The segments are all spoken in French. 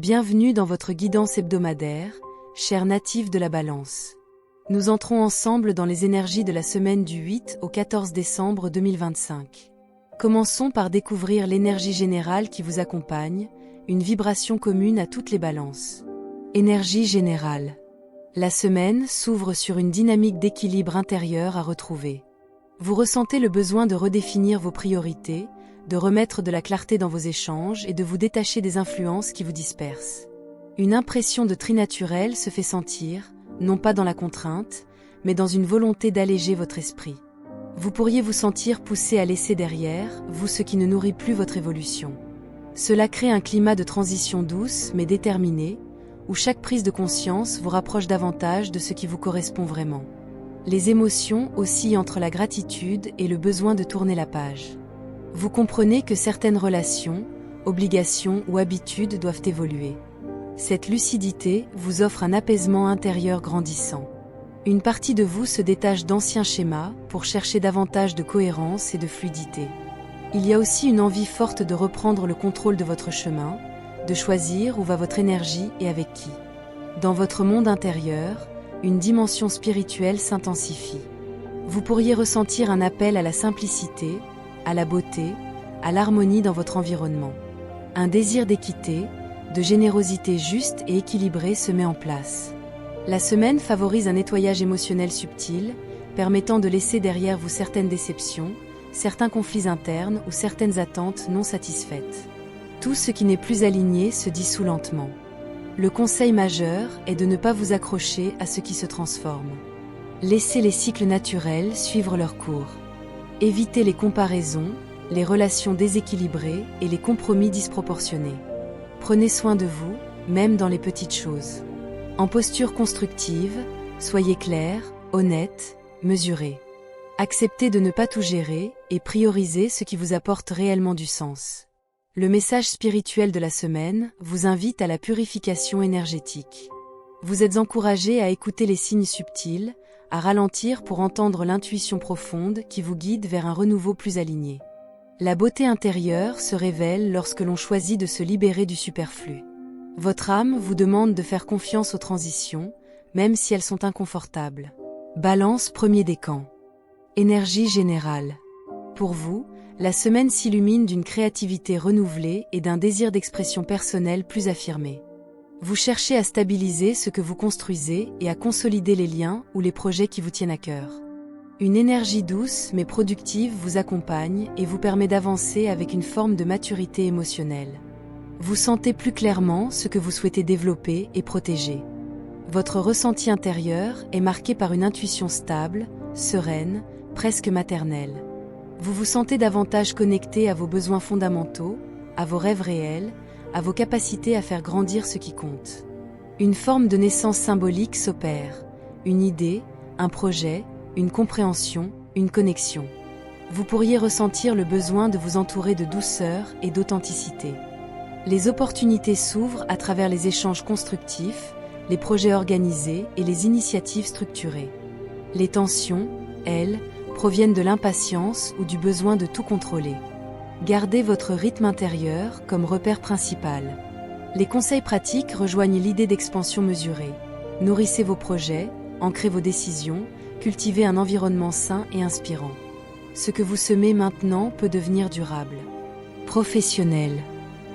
Bienvenue dans votre guidance hebdomadaire, chers natifs de la Balance. Nous entrons ensemble dans les énergies de la semaine du 8 au 14 décembre 2025. Commençons par découvrir l'énergie générale qui vous accompagne, une vibration commune à toutes les balances. Énergie générale. La semaine s'ouvre sur une dynamique d'équilibre intérieur à retrouver. Vous ressentez le besoin de redéfinir vos priorités, de remettre de la clarté dans vos échanges et de vous détacher des influences qui vous dispersent. Une impression de tri naturel se fait sentir, non pas dans la contrainte, mais dans une volonté d'alléger votre esprit. Vous pourriez vous sentir poussé à laisser derrière, vous, ce qui ne nourrit plus votre évolution. Cela crée un climat de transition douce mais déterminée, où chaque prise de conscience vous rapproche davantage de ce qui vous correspond vraiment. Les émotions oscillent entre la gratitude et le besoin de tourner la page. Vous comprenez que certaines relations, obligations ou habitudes doivent évoluer. Cette lucidité vous offre un apaisement intérieur grandissant. Une partie de vous se détache d'anciens schémas pour chercher davantage de cohérence et de fluidité. Il y a aussi une envie forte de reprendre le contrôle de votre chemin, de choisir où va votre énergie et avec qui. Dans votre monde intérieur, une dimension spirituelle s'intensifie. Vous pourriez ressentir un appel à la simplicité, à la beauté, à l'harmonie dans votre environnement. Un désir d'équité, de générosité juste et équilibrée se met en place. La semaine favorise un nettoyage émotionnel subtil, permettant de laisser derrière vous certaines déceptions, certains conflits internes ou certaines attentes non satisfaites. Tout ce qui n'est plus aligné se dissout lentement. Le conseil majeur est de ne pas vous accrocher à ce qui se transforme. Laissez les cycles naturels suivre leur cours. Évitez les comparaisons, les relations déséquilibrées et les compromis disproportionnés. Prenez soin de vous, même dans les petites choses. En posture constructive, soyez clair, honnête, mesuré. Acceptez de ne pas tout gérer et priorisez ce qui vous apporte réellement du sens. Le message spirituel de la semaine vous invite à la purification énergétique. Vous êtes encouragé à écouter les signes subtils, à ralentir pour entendre l'intuition profonde qui vous guide vers un renouveau plus aligné. La beauté intérieure se révèle lorsque l'on choisit de se libérer du superflu. Votre âme vous demande de faire confiance aux transitions, même si elles sont inconfortables. Balance premier décan. Énergie générale. Pour vous, la semaine s'illumine d'une créativité renouvelée et d'un désir d'expression personnelle plus affirmé. Vous cherchez à stabiliser ce que vous construisez et à consolider les liens ou les projets qui vous tiennent à cœur. Une énergie douce mais productive vous accompagne et vous permet d'avancer avec une forme de maturité émotionnelle. Vous sentez plus clairement ce que vous souhaitez développer et protéger. Votre ressenti intérieur est marqué par une intuition stable, sereine, presque maternelle. Vous vous sentez davantage connecté à vos besoins fondamentaux, à vos rêves réels, à vos capacités à faire grandir ce qui compte. Une forme de naissance symbolique s'opère, une idée, un projet, une compréhension, une connexion. Vous pourriez ressentir le besoin de vous entourer de douceur et d'authenticité. Les opportunités s'ouvrent à travers les échanges constructifs, les projets organisés et les initiatives structurées. Les tensions, elles, proviennent de l'impatience ou du besoin de tout contrôler. Gardez votre rythme intérieur comme repère principal. Les conseils pratiques rejoignent l'idée d'expansion mesurée. Nourrissez vos projets, ancrez vos décisions, cultivez un environnement sain et inspirant. Ce que vous semez maintenant peut devenir durable. Professionnel.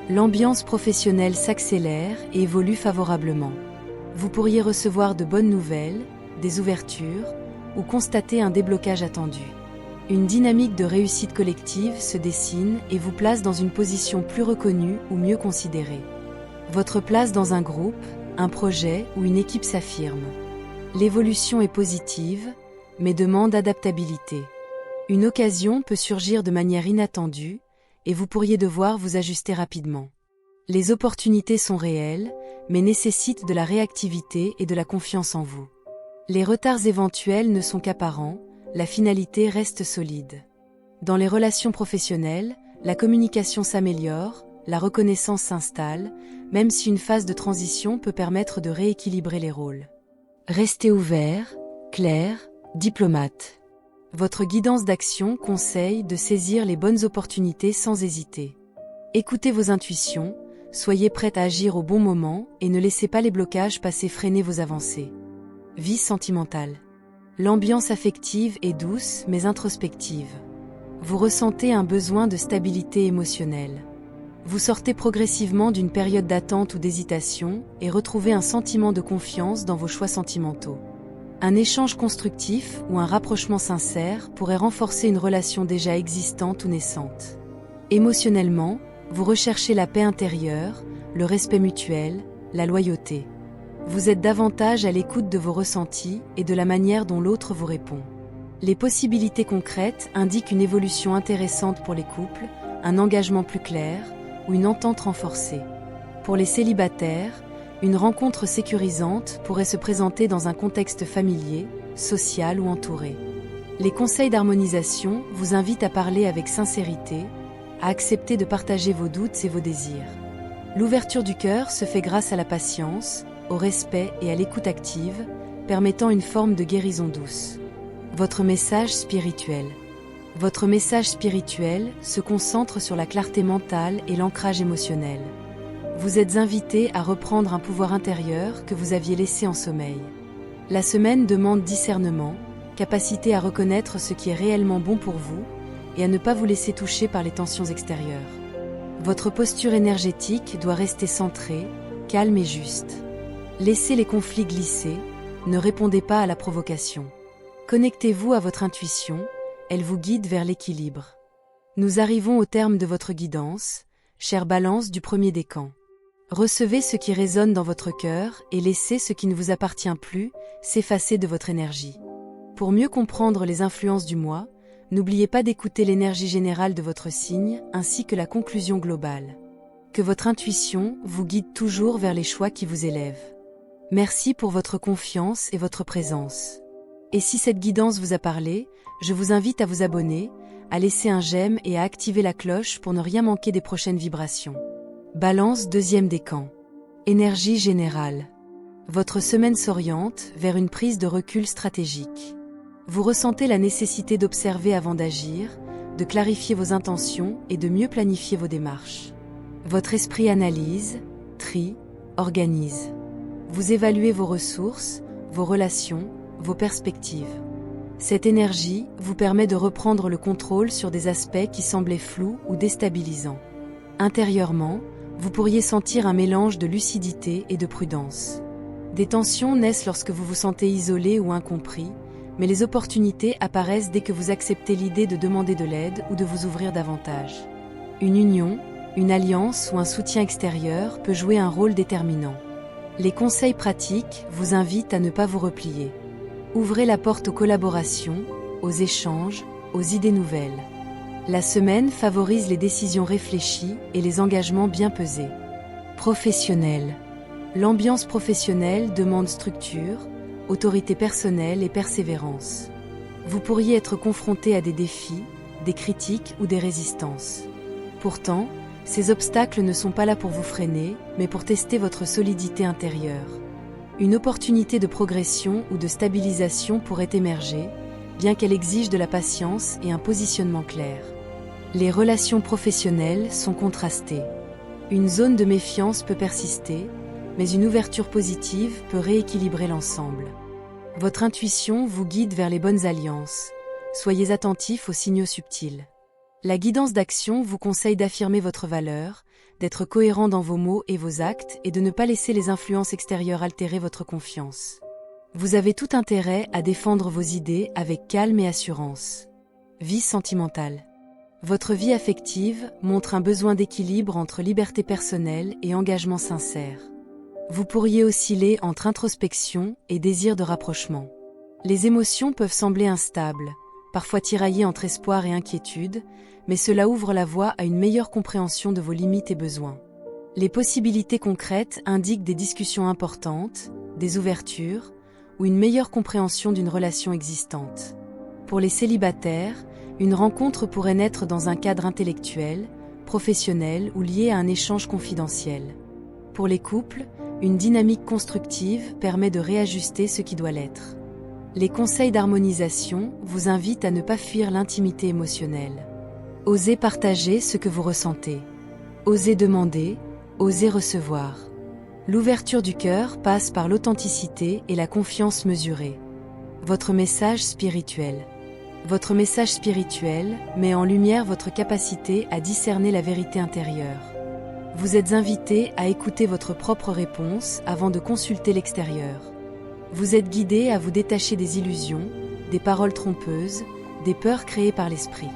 L'ambiance professionnelle s'accélère et évolue favorablement. Vous pourriez recevoir de bonnes nouvelles, des ouvertures, ou constater un déblocage attendu. Une dynamique de réussite collective se dessine et vous place dans une position plus reconnue ou mieux considérée. Votre place dans un groupe, un projet ou une équipe s'affirme. L'évolution est positive, mais demande adaptabilité. Une occasion peut surgir de manière inattendue, et vous pourriez devoir vous ajuster rapidement. Les opportunités sont réelles, mais nécessitent de la réactivité et de la confiance en vous. Les retards éventuels ne sont qu'apparents, la finalité reste solide. Dans les relations professionnelles, la communication s'améliore, la reconnaissance s'installe, même si une phase de transition peut permettre de rééquilibrer les rôles. Restez ouvert, clair, diplomate. Votre guidance d'action conseille de saisir les bonnes opportunités sans hésiter. Écoutez vos intuitions, soyez prête à agir au bon moment et ne laissez pas les blocages passés freiner vos avancées. Vie sentimentale. L'ambiance affective est douce mais introspective. Vous ressentez un besoin de stabilité émotionnelle. Vous sortez progressivement d'une période d'attente ou d'hésitation et retrouvez un sentiment de confiance dans vos choix sentimentaux. Un échange constructif ou un rapprochement sincère pourrait renforcer une relation déjà existante ou naissante. Émotionnellement, vous recherchez la paix intérieure, le respect mutuel, la loyauté. Vous êtes davantage à l'écoute de vos ressentis et de la manière dont l'autre vous répond. Les possibilités concrètes indiquent une évolution intéressante pour les couples, un engagement plus clair ou une entente renforcée. Pour les célibataires, une rencontre sécurisante pourrait se présenter dans un contexte familier, social ou entouré. Les conseils d'harmonisation vous invitent à parler avec sincérité, à accepter de partager vos doutes et vos désirs. L'ouverture du cœur se fait grâce à la patience, au respect et à l'écoute active, permettant une forme de guérison douce. Votre message spirituel. Votre message spirituel se concentre sur la clarté mentale et l'ancrage émotionnel. Vous êtes invité à reprendre un pouvoir intérieur que vous aviez laissé en sommeil. La semaine demande discernement, capacité à reconnaître ce qui est réellement bon pour vous et à ne pas vous laisser toucher par les tensions extérieures. Votre posture énergétique doit rester centrée, calme et juste. Laissez les conflits glisser, ne répondez pas à la provocation. Connectez-vous à votre intuition, elle vous guide vers l'équilibre. Nous arrivons au terme de votre guidance, chère Balance du premier décan. Recevez ce qui résonne dans votre cœur et laissez ce qui ne vous appartient plus s'effacer de votre énergie. Pour mieux comprendre les influences du mois, n'oubliez pas d'écouter l'énergie générale de votre signe ainsi que la conclusion globale. Que votre intuition vous guide toujours vers les choix qui vous élèvent. Merci pour votre confiance et votre présence. Et si cette guidance vous a parlé, je vous invite à vous abonner, à laisser un j'aime et à activer la cloche pour ne rien manquer des prochaines vibrations. Balance deuxième décan. Énergie générale. Votre semaine s'oriente vers une prise de recul stratégique. Vous ressentez la nécessité d'observer avant d'agir, de clarifier vos intentions et de mieux planifier vos démarches. Votre esprit analyse, trie, organise. Vous évaluez vos ressources, vos relations, vos perspectives. Cette énergie vous permet de reprendre le contrôle sur des aspects qui semblaient flous ou déstabilisants. Intérieurement, vous pourriez sentir un mélange de lucidité et de prudence. Des tensions naissent lorsque vous vous sentez isolé ou incompris, mais les opportunités apparaissent dès que vous acceptez l'idée de demander de l'aide ou de vous ouvrir davantage. Une union, une alliance ou un soutien extérieur peut jouer un rôle déterminant. Les conseils pratiques vous invitent à ne pas vous replier. Ouvrez la porte aux collaborations, aux échanges, aux idées nouvelles. La semaine favorise les décisions réfléchies et les engagements bien pesés. Professionnel. L'ambiance professionnelle demande structure, autorité personnelle et persévérance. Vous pourriez être confronté à des défis, des critiques ou des résistances. Pourtant, ces obstacles ne sont pas là pour vous freiner, mais pour tester votre solidité intérieure. Une opportunité de progression ou de stabilisation pourrait émerger, bien qu'elle exige de la patience et un positionnement clair. Les relations professionnelles sont contrastées. Une zone de méfiance peut persister, mais une ouverture positive peut rééquilibrer l'ensemble. Votre intuition vous guide vers les bonnes alliances. Soyez attentifs aux signaux subtils. La guidance d'action vous conseille d'affirmer votre valeur, d'être cohérent dans vos mots et vos actes et de ne pas laisser les influences extérieures altérer votre confiance. Vous avez tout intérêt à défendre vos idées avec calme et assurance. Vie sentimentale. Votre vie affective montre un besoin d'équilibre entre liberté personnelle et engagement sincère. Vous pourriez osciller entre introspection et désir de rapprochement. Les émotions peuvent sembler instables, parfois tiraillées entre espoir et inquiétude, mais cela ouvre la voie à une meilleure compréhension de vos limites et besoins. Les possibilités concrètes indiquent des discussions importantes, des ouvertures, ou une meilleure compréhension d'une relation existante. Pour les célibataires, une rencontre pourrait naître dans un cadre intellectuel, professionnel ou lié à un échange confidentiel. Pour les couples, une dynamique constructive permet de réajuster ce qui doit l'être. Les conseils d'harmonisation vous invitent à ne pas fuir l'intimité émotionnelle. Osez partager ce que vous ressentez. Osez demander, Osez recevoir. L'ouverture du cœur passe par l'authenticité et la confiance mesurée. Votre message spirituel. Votre message spirituel met en lumière votre capacité à discerner la vérité intérieure. Vous êtes invité à écouter votre propre réponse avant de consulter l'extérieur. Vous êtes guidé à vous détacher des illusions, des paroles trompeuses, des peurs créées par l'esprit.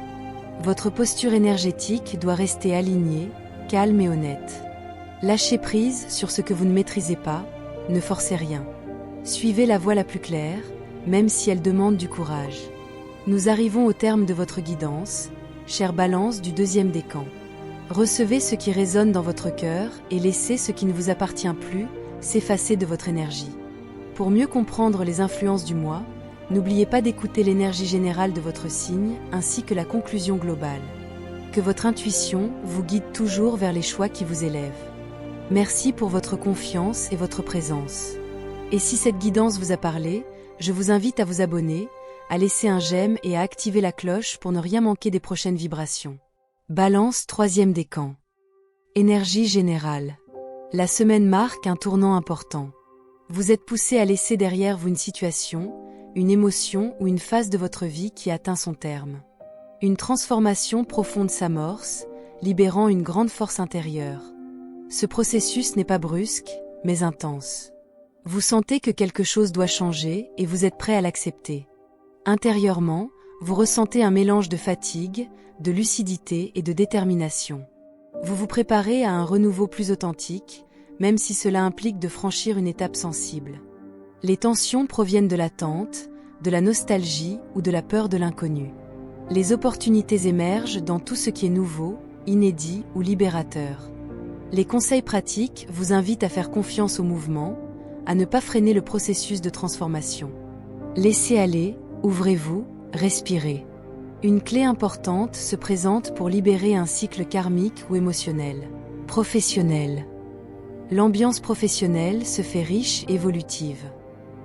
Votre posture énergétique doit rester alignée, calme et honnête. Lâchez prise sur ce que vous ne maîtrisez pas, ne forcez rien. Suivez la voie la plus claire, même si elle demande du courage. Nous arrivons au terme de votre guidance, chère Balance du deuxième décan. Recevez ce qui résonne dans votre cœur et laissez ce qui ne vous appartient plus s'effacer de votre énergie. Pour mieux comprendre les influences du mois, n'oubliez pas d'écouter l'énergie générale de votre signe ainsi que la conclusion globale. Que votre intuition vous guide toujours vers les choix qui vous élèvent. Merci pour votre confiance et votre présence. Et si cette guidance vous a parlé, je vous invite à vous abonner, à laisser un j'aime et à activer la cloche pour ne rien manquer des prochaines vibrations. Balance troisième décan. Énergie générale. La semaine marque un tournant important. Vous êtes poussé à laisser derrière vous une situation, une émotion ou une phase de votre vie qui atteint son terme. Une transformation profonde s'amorce, libérant une grande force intérieure. Ce processus n'est pas brusque, mais intense. Vous sentez que quelque chose doit changer et vous êtes prêt à l'accepter. Intérieurement, vous ressentez un mélange de fatigue, de lucidité et de détermination. Vous vous préparez à un renouveau plus authentique, même si cela implique de franchir une étape sensible. Les tensions proviennent de l'attente, de la nostalgie ou de la peur de l'inconnu. Les opportunités émergent dans tout ce qui est nouveau, inédit ou libérateur. Les conseils pratiques vous invitent à faire confiance au mouvement, à ne pas freiner le processus de transformation. Laissez aller, ouvrez-vous, respirez. Une clé importante se présente pour libérer un cycle karmique ou émotionnel. Professionnel. L'ambiance professionnelle se fait riche et évolutive.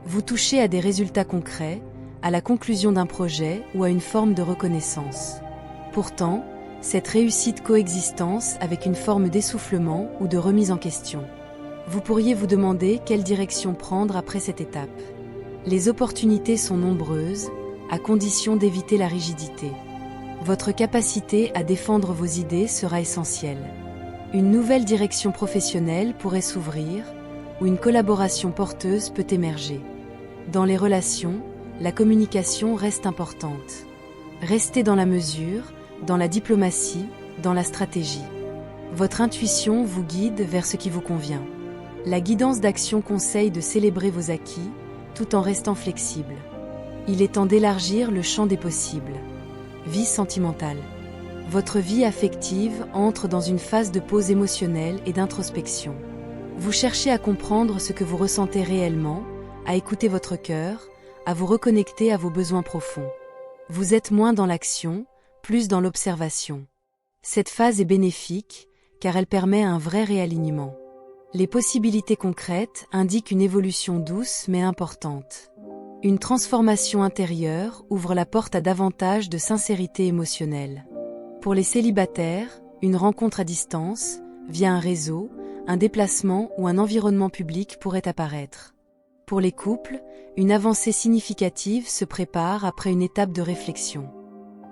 Vous touchez à des résultats concrets, à la conclusion d'un projet ou à une forme de reconnaissance. Pourtant, cette réussite coexistence avec une forme d'essoufflement ou de remise en question. Vous pourriez vous demander quelle direction prendre après cette étape. Les opportunités sont nombreuses, à condition d'éviter la rigidité. Votre capacité à défendre vos idées sera essentielle. Une nouvelle direction professionnelle pourrait s'ouvrir, ou une collaboration porteuse peut émerger. Dans les relations, la communication reste importante. Restez dans la mesure, dans la diplomatie, dans la stratégie. Votre intuition vous guide vers ce qui vous convient. La guidance d'action conseille de célébrer vos acquis, tout en restant flexible. Il est temps d'élargir le champ des possibles. Vie sentimentale. Votre vie affective entre dans une phase de pause émotionnelle et d'introspection. Vous cherchez à comprendre ce que vous ressentez réellement, à écouter votre cœur, à vous reconnecter à vos besoins profonds. Vous êtes moins dans l'action, plus dans l'observation. Cette phase est bénéfique, car elle permet un vrai réalignement. Les possibilités concrètes indiquent une évolution douce mais importante. Une transformation intérieure ouvre la porte à davantage de sincérité émotionnelle. Pour les célibataires, une rencontre à distance, via un réseau, un déplacement ou un environnement public pourrait apparaître. Pour les couples, une avancée significative se prépare après une étape de réflexion.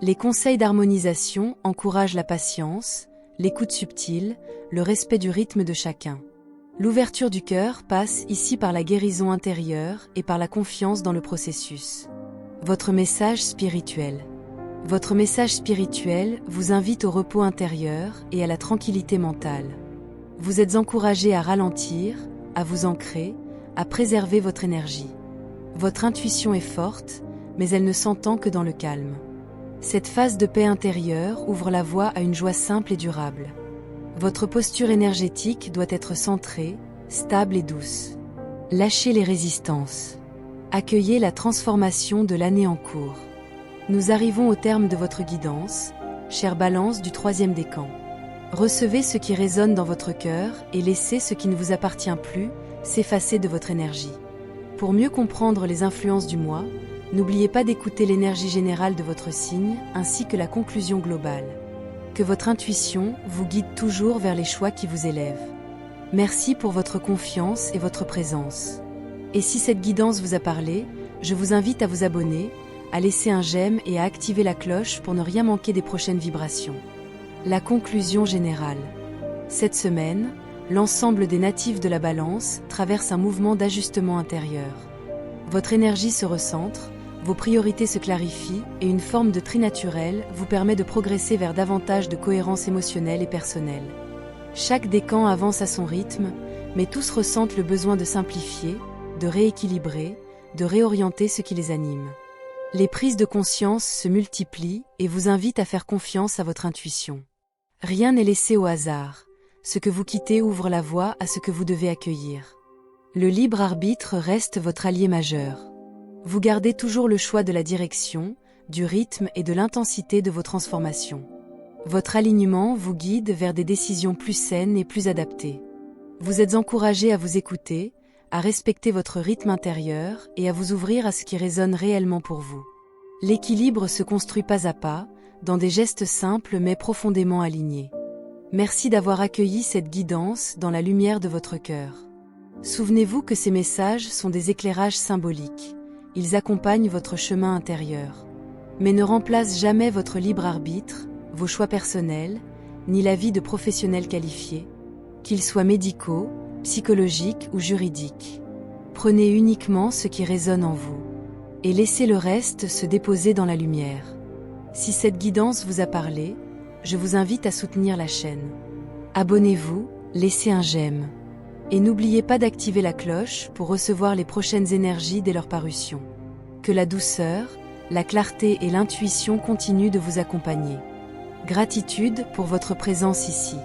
Les conseils d'harmonisation encouragent la patience, l'écoute subtile, le respect du rythme de chacun. L'ouverture du cœur passe ici par la guérison intérieure et par la confiance dans le processus. Votre message spirituel. Votre message spirituel vous invite au repos intérieur et à la tranquillité mentale. Vous êtes encouragé à ralentir, à vous ancrer, à préserver votre énergie. Votre intuition est forte, mais elle ne s'entend que dans le calme. Cette phase de paix intérieure ouvre la voie à une joie simple et durable. Votre posture énergétique doit être centrée, stable et douce. Lâchez les résistances. Accueillez la transformation de l'année en cours. Nous arrivons au terme de votre guidance, chère Balance du troisième décan. Recevez ce qui résonne dans votre cœur et laissez ce qui ne vous appartient plus s'effacer de votre énergie. Pour mieux comprendre les influences du mois, n'oubliez pas d'écouter l'énergie générale de votre signe ainsi que la conclusion globale. Que votre intuition vous guide toujours vers les choix qui vous élèvent. Merci pour votre confiance et votre présence. Et si cette guidance vous a parlé, je vous invite à vous abonner, à laisser un j'aime et à activer la cloche pour ne rien manquer des prochaines vibrations. La conclusion générale. Cette semaine, l'ensemble des natifs de la Balance traverse un mouvement d'ajustement intérieur. Votre énergie se recentre, vos priorités se clarifient et une forme de tri naturel vous permet de progresser vers davantage de cohérence émotionnelle et personnelle. Chaque décan avance à son rythme, mais tous ressentent le besoin de simplifier, de rééquilibrer, de réorienter ce qui les anime. Les prises de conscience se multiplient et vous invitent à faire confiance à votre intuition. Rien n'est laissé au hasard. Ce que vous quittez ouvre la voie à ce que vous devez accueillir. Le libre arbitre reste votre allié majeur. Vous gardez toujours le choix de la direction, du rythme et de l'intensité de vos transformations. Votre alignement vous guide vers des décisions plus saines et plus adaptées. Vous êtes encouragé à vous écouter, à respecter votre rythme intérieur et à vous ouvrir à ce qui résonne réellement pour vous. L'équilibre se construit pas à pas, dans des gestes simples mais profondément alignés. Merci d'avoir accueilli cette guidance dans la lumière de votre cœur. Souvenez-vous que ces messages sont des éclairages symboliques. Ils accompagnent votre chemin intérieur. Mais ne remplacent jamais votre libre arbitre, vos choix personnels, ni l'avis de professionnels qualifiés, qu'ils soient médicaux, psychologiques ou juridiques. Prenez uniquement ce qui résonne en vous, et laissez le reste se déposer dans la lumière. Si cette guidance vous a parlé, je vous invite à soutenir la chaîne. Abonnez-vous, laissez un j'aime. Et n'oubliez pas d'activer la cloche pour recevoir les prochaines énergies dès leur parution. Que la douceur, la clarté et l'intuition continuent de vous accompagner. Gratitude pour votre présence ici.